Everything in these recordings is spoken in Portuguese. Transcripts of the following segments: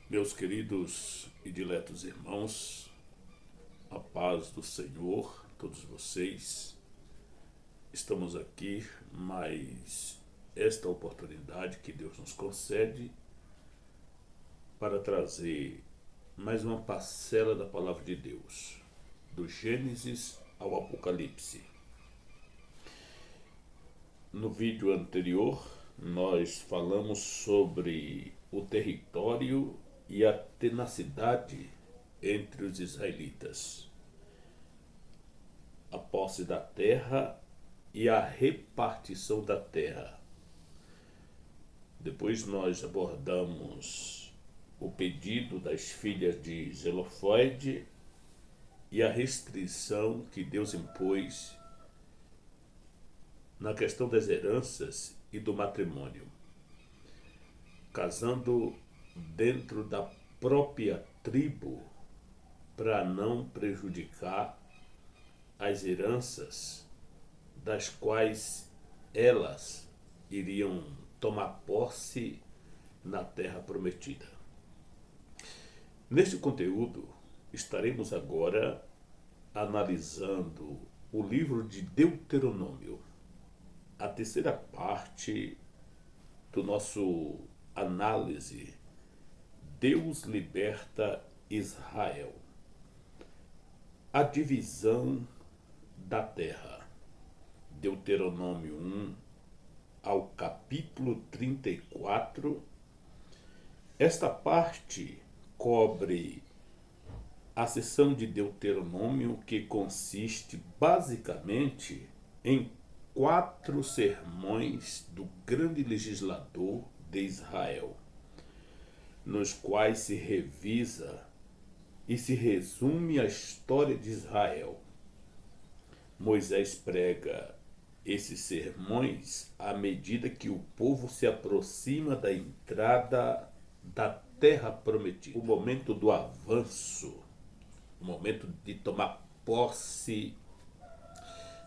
Meus queridos e diletos irmãos, a paz do Senhor, todos vocês, estamos aqui, mais esta oportunidade que Deus nos concede para trazer mais uma parcela da palavra de Deus, do Gênesis ao Apocalipse. No vídeo anterior, nós falamos sobre o território e a tenacidade entre os israelitas, a posse da terra e a repartição da terra. Depois nós abordamos o pedido das filhas de Zelofode e a restrição que Deus impôs na questão das heranças e do matrimônio, casando dentro da própria tribo para não prejudicar as heranças das quais elas iriam tomar posse na terra prometida. Neste conteúdo, estaremos agora analisando o livro de Deuteronômio, a terceira parte do nosso análise. Deus liberta Israel. A divisão da terra. Deuteronômio 1 ao capítulo 34. Esta parte cobre a seção de Deuteronômio que consiste basicamente em 4 sermões do grande legislador de Israel, nos quais se revisa e se resume a história de Israel. Moisés prega esses sermões à medida que o povo se aproxima da entrada da terra prometida, o momento do avanço, o momento de tomar posse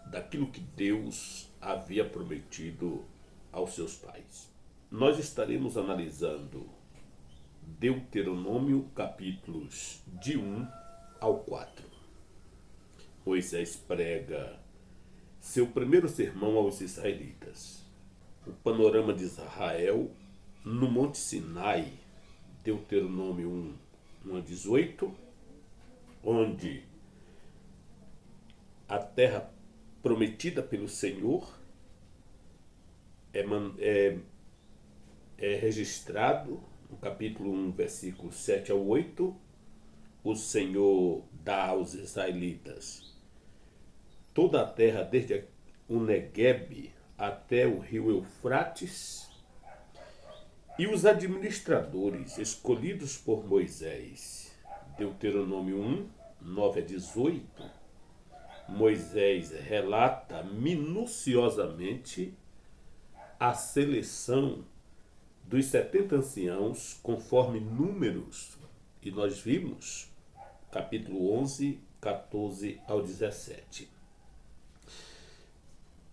daquilo que Deus havia prometido aos seus pais. Nós estaremos analisando Deuteronômio, capítulos de 1 ao 4. Moisés prega seu primeiro sermão aos israelitas. O panorama de Israel no Monte Sinai, Deuteronômio 1 a 18, onde a terra prometida pelo Senhor é registrado no capítulo 1, versículos 7 ao 8. O Senhor dá aos israelitas toda a terra, desde o Neguebe até o rio Eufrates, e os administradores escolhidos por Moisés. Deuteronômio 1, 9 a 18, Moisés relata minuciosamente a seleção dos 70 anciãos, conforme Números, e nós vimos, capítulo 11, 14 ao 17.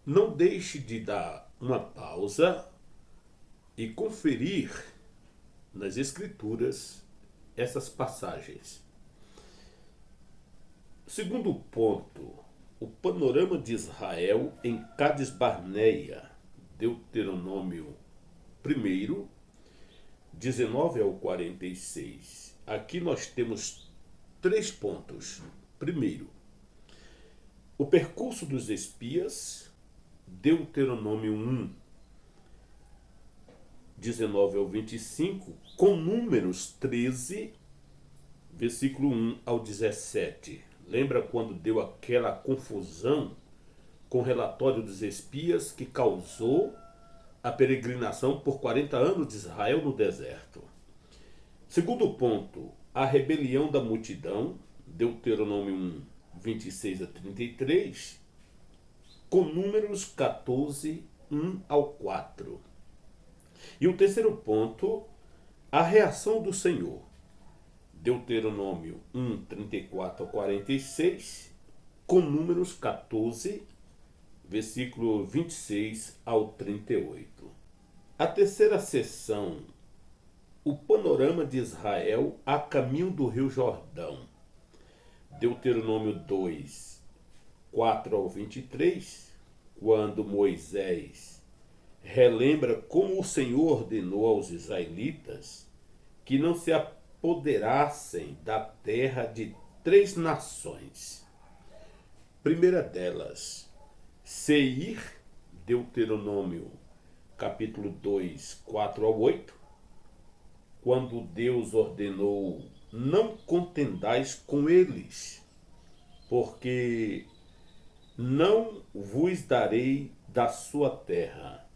Não deixe de dar uma pausa e conferir nas Escrituras essas passagens. Segundo ponto, o panorama de Israel em Cades Barneia, Deuteronômio 1, 19 ao 46. Aqui nós temos 3 pontos. Primeiro, o percurso dos espias, Deuteronômio 1, 19 ao 25, com Números 13, versículo 1 ao 17. Lembra quando deu aquela confusão com o relatório dos espias que causou a peregrinação por 40 anos de Israel no deserto? Segundo ponto, a rebelião da multidão, Deuteronômio 1, 26 a 33, com Números 14, 1 ao 4. E o terceiro ponto, a reação do Senhor, Deuteronômio 1, 34 a 46, com Números 14, versículo 26 ao 38. A terceira seção, o panorama de Israel a caminho do Rio Jordão. Deuteronômio 2, 4 ao 23, quando Moisés relembra como o Senhor ordenou aos israelitas que não se apoderassem da terra de 3 nações. Primeira delas, Seir, Deuteronômio capítulo 2, 4 ao 8, quando Deus ordenou: não contendais com eles, porque não vos darei da sua terra.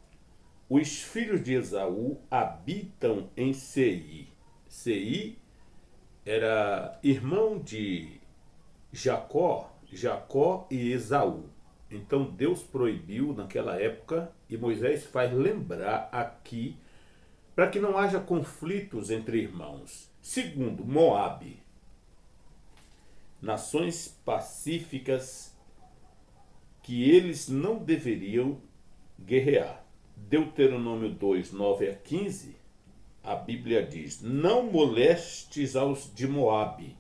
Os filhos de Esaú habitam em Seir. Seir era irmão de Jacó e Esaú. Então Deus proibiu naquela época, e Moisés faz lembrar aqui, para que não haja conflitos entre irmãos. Segundo, Moabe, nações pacíficas que eles não deveriam guerrear. Deuteronômio 2, 9 a 15, a Bíblia diz: não molestes aos de Moabe,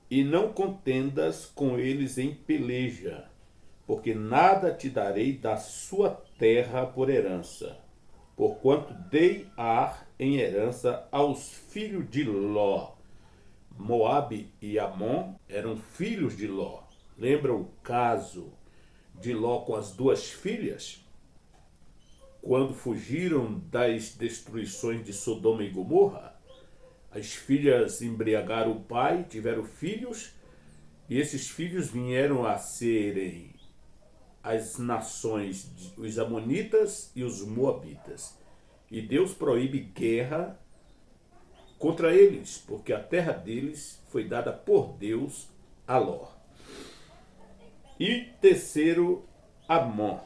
e não contendas com eles em peleja, porque nada te darei da sua terra por herança, porquanto dei Ar em herança aos filhos de Ló. Moabe e Amon eram filhos de Ló. Lembra o caso de Ló com as 2 filhas? Quando fugiram das destruições de Sodoma e Gomorra, as filhas embriagaram o pai, tiveram filhos, e esses filhos vieram a serem as nações, os amonitas e os moabitas. E Deus proíbe guerra contra eles, porque a terra deles foi dada por Deus a Ló. E terceiro, Amon.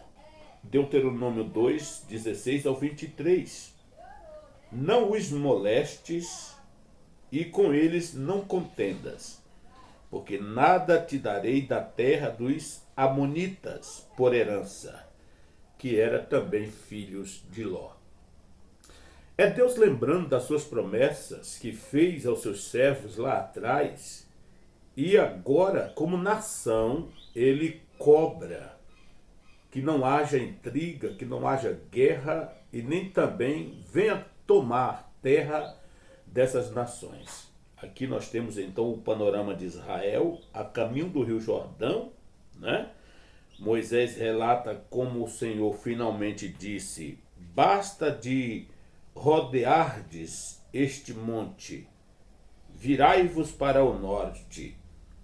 Deuteronômio 2, 16 ao 23. Não os molestes e com eles não contendas, porque nada te darei da terra dos amonitas por herança, que era também filhos de Ló. É Deus lembrando das suas promessas que fez aos seus servos lá atrás, e agora, como nação, ele cobra que não haja intriga, que não haja guerra e nem também venha tomar terra dessas nações. Aqui nós temos então o panorama de Israel a caminho do Rio Jordão, né? Moisés relata como o Senhor finalmente disse: basta de rodeardes este monte, virai-vos para o norte.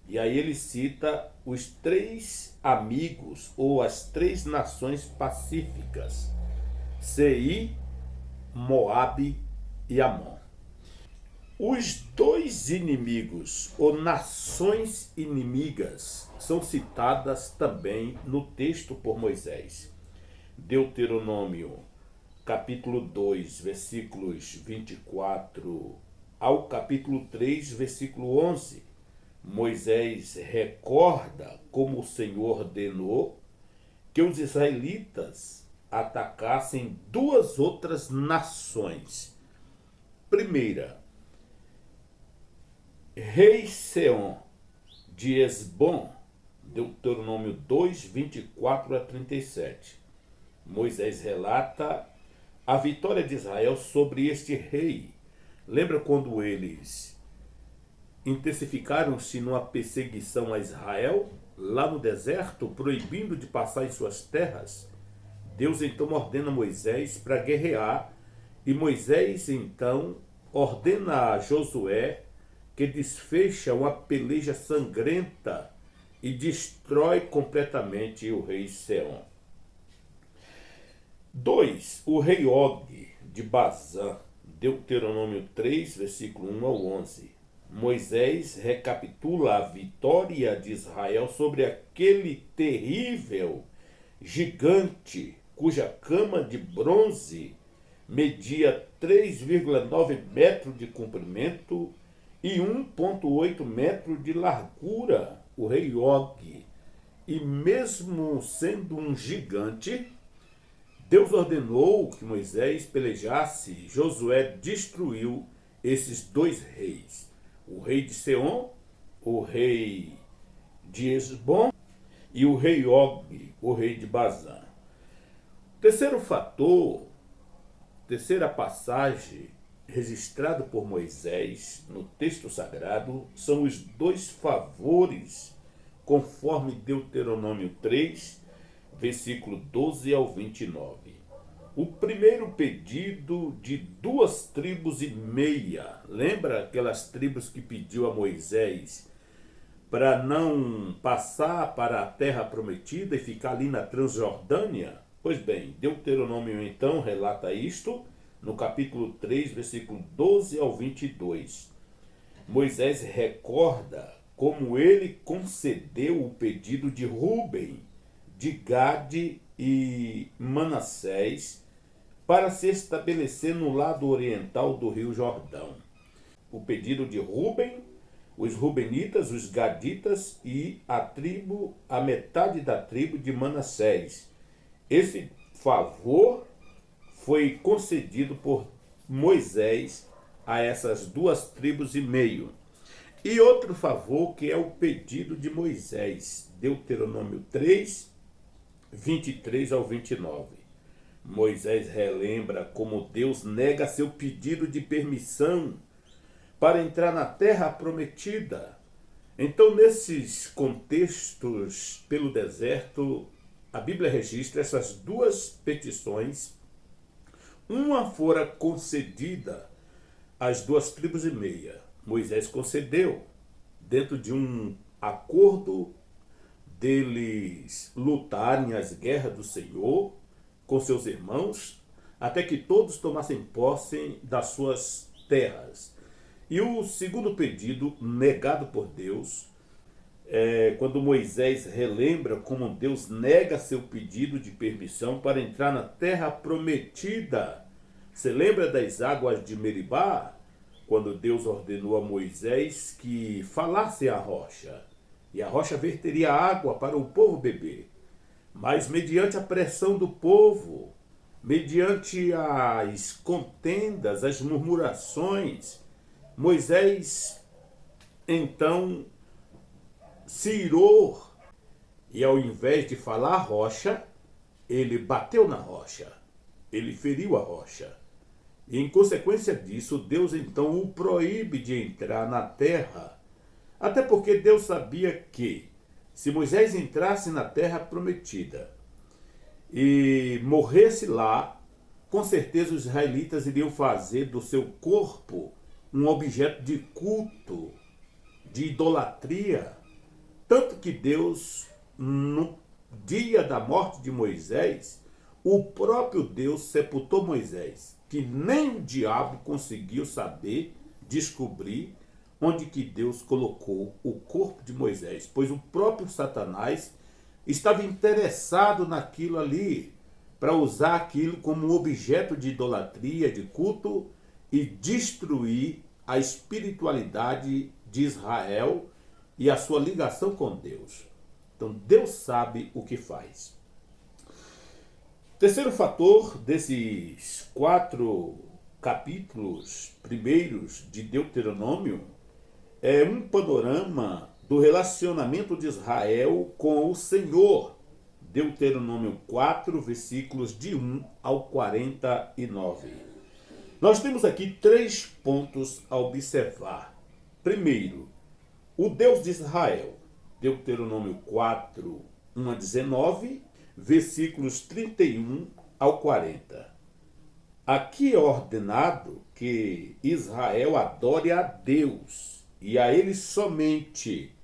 E aí ele cita os 3 amigos, ou as 3 nações pacíficas: Seir, Moabe e Amon. Os 2 inimigos, ou nações inimigas, são citadas também no texto por Moisés. Deuteronômio, capítulo 2, versículos 24 ao capítulo 3, versículo 11. Moisés recorda como o Senhor ordenou que os israelitas atacassem 2 outras nações. Primeira, rei Seom de Esbom, Deuteronômio 2, 24 a 37. Moisés relata a vitória de Israel sobre este rei. Lembra quando eles intensificaram-se numa perseguição a Israel, lá no deserto, proibindo de passar em suas terras? Deus então ordena Moisés para guerrear, e Moisés então ordena a Josué que desfecha uma peleja sangrenta e destrói completamente o rei Seom. 2. O rei Og de Bazã, Deuteronômio 3, versículo 1 ao 11. Moisés recapitula a vitória de Israel sobre aquele terrível gigante cuja cama de bronze media 3,9 metros de comprimento e 1,8 metros de largura, o rei Og. E mesmo sendo um gigante, Deus ordenou que Moisés pelejasse e Josué destruiu esses dois reis. O rei de Seom, o rei de Esbom e o rei Og, o rei de Bazã. Terceiro fator, terceira passagem registrada por Moisés no texto sagrado são os dois favores, conforme Deuteronômio 3, versículo 12 ao 29. O primeiro pedido de 2,5 tribos. Lembra aquelas tribos que pediu a Moisés para não passar para a terra prometida e ficar ali na Transjordânia? Pois bem, Deuteronômio então relata isto no capítulo 3, versículo 12 ao 22. Moisés recorda como ele concedeu o pedido de Rúben, de Gade e Manassés para se estabelecer no lado oriental do rio Jordão. O pedido de Rúben, os rubenitas, os gaditas e a metade da tribo de Manassés. Esse favor foi concedido por Moisés a essas 2,5 tribos. E outro favor que é o pedido de Moisés, Deuteronômio 3, 23 ao 29. Moisés relembra como Deus nega seu pedido de permissão para entrar na terra prometida. Então, nesses contextos pelo deserto, a Bíblia registra essas duas petições. Uma fora concedida às 2,5 tribos. Moisés concedeu dentro de um acordo deles lutarem as guerras do Senhor com seus irmãos, até que todos tomassem posse das suas terras. E o segundo pedido, negado por Deus, quando Moisés relembra como Deus nega seu pedido de permissão para entrar na terra prometida. Você lembra das águas de Meribá? Quando Deus ordenou a Moisés que falasse à rocha, e a rocha verteria água para o povo beber. Mas mediante a pressão do povo, mediante as contendas, as murmurações, Moisés então se irou e ao invés de falar à rocha, ele bateu na rocha, ele feriu a rocha. E em consequência disso, Deus então o proíbe de entrar na terra, até porque Deus sabia que se Moisés entrasse na terra prometida e morresse lá, com certeza os israelitas iriam fazer do seu corpo um objeto de culto, de idolatria. Tanto que Deus, no dia da morte de Moisés, o próprio Deus sepultou Moisés, que nem o diabo conseguiu saber, descobrir onde que Deus colocou o corpo de Moisés, pois o próprio Satanás estava interessado naquilo ali, para usar aquilo como objeto de idolatria, de culto, e destruir a espiritualidade de Israel e a sua ligação com Deus. Então Deus sabe o que faz. Terceiro fator desses 4 capítulos primeiros de Deuteronômio é um panorama do relacionamento de Israel com o Senhor. Deuteronômio 4, versículos de 1 ao 49. Nós temos aqui 3 pontos a observar. Primeiro, o Deus de Israel. Deuteronômio 4, 1 a 19, versículos 31 ao 40. Aqui é ordenado que Israel adore a Deus e a Ele somente,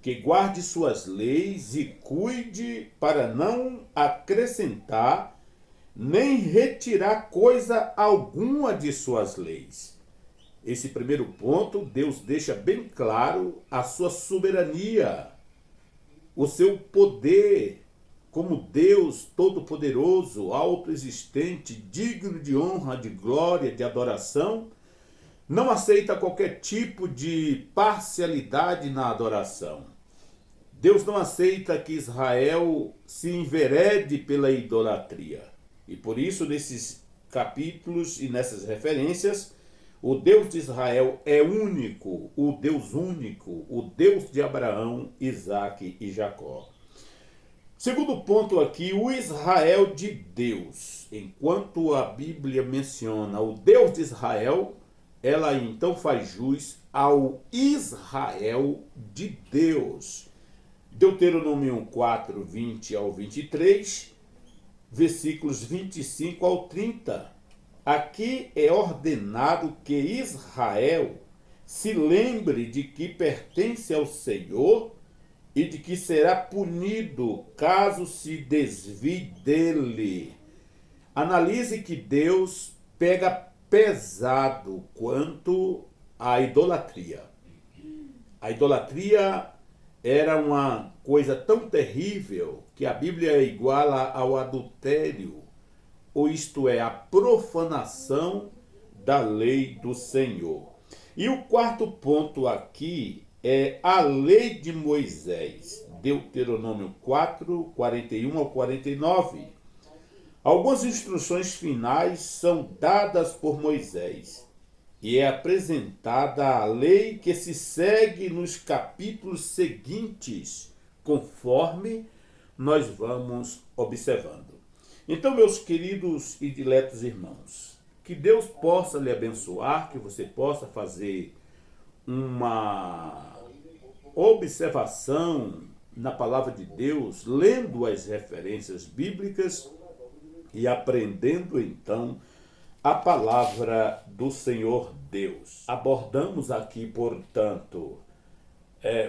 que guarde suas leis e cuide para não acrescentar nem retirar coisa alguma de suas leis. Esse primeiro ponto, Deus deixa bem claro a sua soberania, o seu poder como Deus todo-poderoso, autoexistente, digno de honra, de glória, de adoração. Não aceita qualquer tipo de parcialidade na adoração. Deus não aceita que Israel se enverede pela idolatria. E por isso, nesses capítulos e nessas referências, o Deus de Israel é único, o Deus de Abraão, Isaque e Jacó. Segundo ponto aqui, o Israel de Deus. Enquanto a Bíblia menciona o Deus de Israel, ela então faz jus ao Israel de Deus. Deuteronômio 4, 20 ao 23, versículos 25 ao 30. Aqui é ordenado que Israel se lembre de que pertence ao Senhor e de que será punido caso se desvie dele. Analise que Deus pega pesado quanto à idolatria. A idolatria era uma coisa tão terrível que a Bíblia iguala ao adultério, ou isto é, a profanação da lei do Senhor. E o quarto ponto aqui é a lei de Moisés, Deuteronômio 4, 41 ao 49. Algumas instruções finais são dadas por Moisés e é apresentada a lei que se segue nos capítulos seguintes, conforme nós vamos observando. Então, meus queridos e diletos irmãos, que Deus possa lhe abençoar, que você possa fazer uma observação na palavra de Deus, lendo as referências bíblicas e aprendendo então a palavra do Senhor Deus. Abordamos aqui, portanto,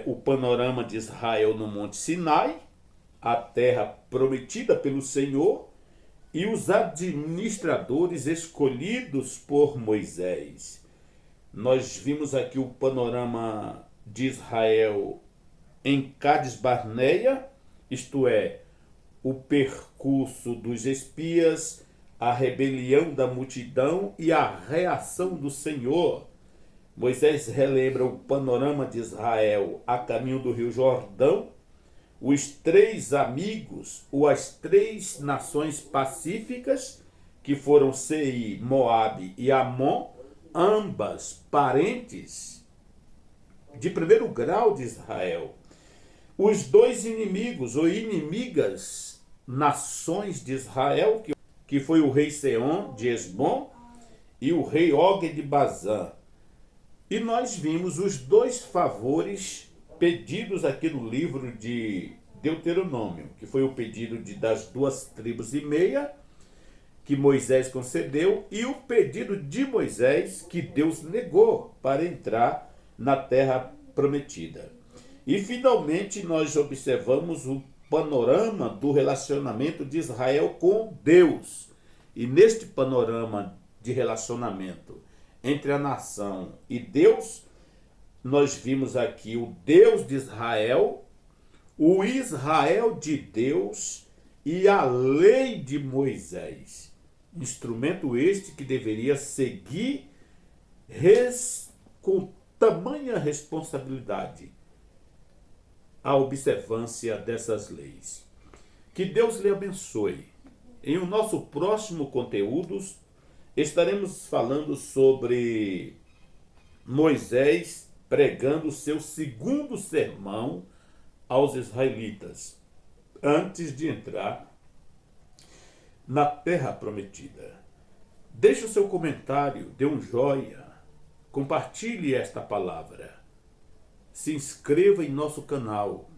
o panorama de Israel no Monte Sinai, a terra prometida pelo Senhor e os administradores escolhidos por Moisés. Nós vimos aqui o panorama de Israel em Cades Barneia, isto é, o percurso dos espias, a rebelião da multidão e a reação do Senhor. Moisés relembra o panorama de Israel a caminho do Rio Jordão, os três amigos ou as três nações pacíficas, que foram Seir, Moabe e Amon, ambas parentes de primeiro grau de Israel. Os dois inimigos ou inimigas nações de Israel, que foi o rei Seom de Esbom e o rei Og de Bazã. E nós vimos os dois favores pedidos aqui no livro de Deuteronômio, que foi o pedido das 2,5 tribos que Moisés concedeu, e o pedido de Moisés que Deus negou para entrar na terra prometida. E finalmente nós observamos o panorama do relacionamento de Israel com Deus. E neste panorama de relacionamento entre a nação e Deus, nós vimos aqui o Deus de Israel, o Israel de Deus e a lei de Moisés. Instrumento este que deveria seguir com tamanha responsabilidade a observância dessas leis. Que Deus lhe abençoe. Em o nosso próximo conteúdo, estaremos falando sobre Moisés pregando o seu segundo sermão aos israelitas, antes de entrar na terra prometida. Deixe o seu comentário, dê um joinha, compartilhe esta palavra, se inscreva em nosso canal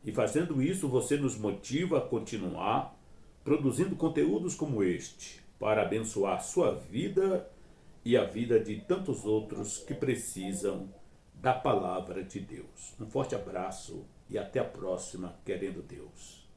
e fazendo isso você nos motiva a continuar produzindo conteúdos como este para abençoar a sua vida e a vida de tantos outros que precisam da palavra de Deus. Um forte abraço e até a próxima, querendo Deus.